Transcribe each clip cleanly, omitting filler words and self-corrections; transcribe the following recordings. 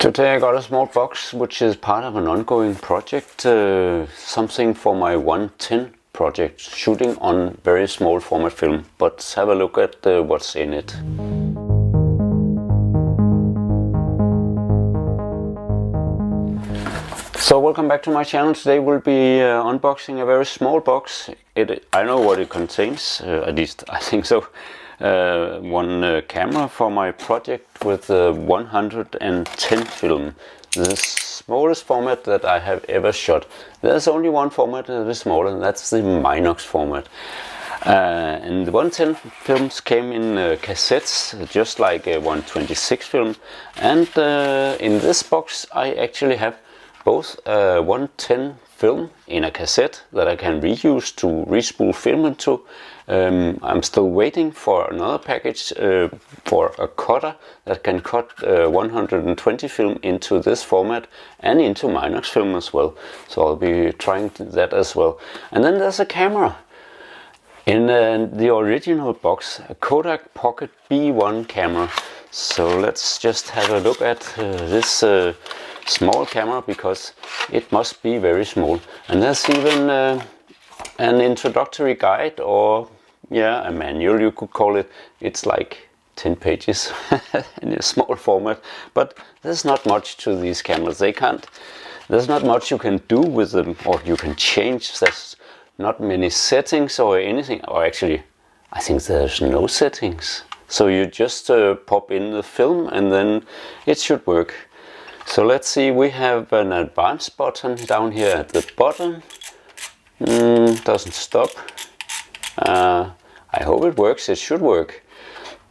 Today I got a small box which is part of an ongoing project, something for my 110 project, shooting on very small format film. But let's have a look at what's in it. So welcome back to my channel. Today we'll be unboxing a very small box. I know what it contains, at least I think so. One camera for my project with 110 film, the smallest format that I have ever shot. There's only one format that is smaller, and that's the Minox format. And the 110 films came in cassettes, just like a 126 film. And in this box I actually have both 110 film in a cassette that I can reuse to respool film into. I'm still waiting for another package for a cutter that can cut 120 film into this format and into Minox film as well. So I'll be trying that as well. And then there's a camera. In the original box, a Kodak Pocket B1 camera. So let's just have a look at this small camera, because it must be very small. And there's even an introductory guide, or yeah, a manual you could call it. It's like 10 pages in a small format, but there's not much to these cameras. There's not much you can do with them, or you can change. There's not many settings or anything, or actually I think there's no settings. So you just pop in the film and then it should work. So let's see, we have an advanced button down here at the bottom. Doesn't stop. I hope it works, it should work.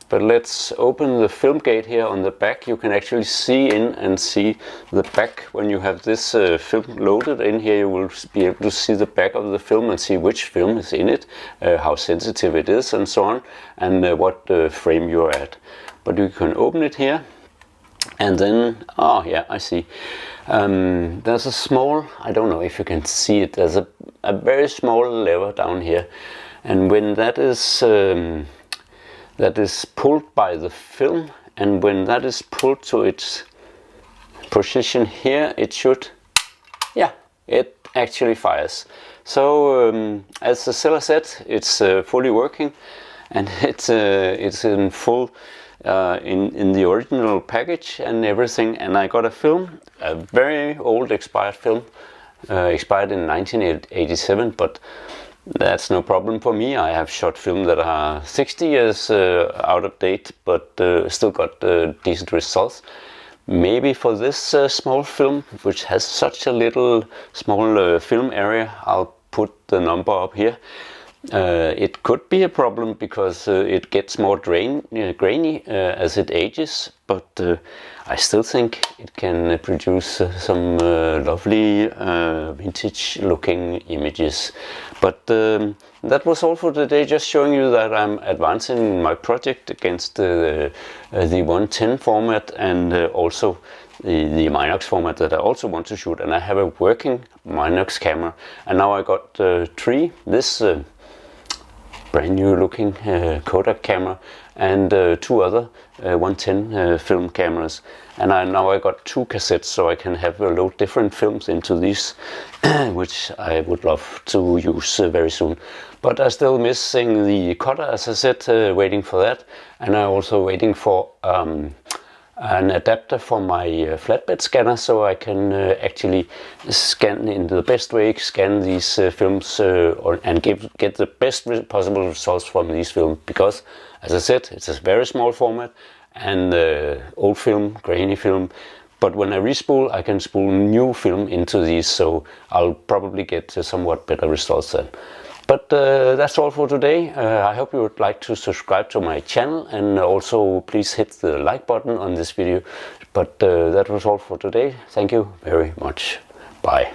But let's open the film gate here on the back. You can actually see in and see the back. When you have this film loaded in here, you will be able to see the back of the film and see which film is in it, how sensitive it is and so on, and what frame you're at. But you can open it here. And then, oh yeah, I see. There's a small, I don't know if you can see it, there's a very small lever down here. And when that is pulled by the film, and when that is pulled to its position here, it should, yeah, it actually fires. So as the seller said, it's fully working, and it's in full in the original package and everything. And I got a film, a very old expired film, expired in 1987, but that's no problem for me. I have shot film that are 60 years out of date, but still got decent results. Maybe for this small film, which has such a little small film area, I'll put the number up here. It could be a problem because it gets more grainy as it ages, but I still think it can produce some lovely vintage looking images. But that was all for today, just showing you that I'm advancing my project against the 110 format, and also the Minox format that I also want to shoot. And I have a working Minox camera, and now I got three. This brand new looking Kodak camera, and two other 110 film cameras. And now I got two cassettes, so I can have load different films into these, which I would love to use very soon. But I'm still missing the cutter, as I said, waiting for that. And I'm also waiting for an adapter for my flatbed scanner, so I can actually scan in the best way, scan these films and get the best possible results from these films. Because, as I said, it's a very small format and old film, grainy film. But when I respool, I can spool new film into these, so I'll probably get somewhat better results then. But that's all for today. I hope you would like to subscribe to my channel, and also please hit the like button on this video. But that was all for today. Thank you very much. Bye.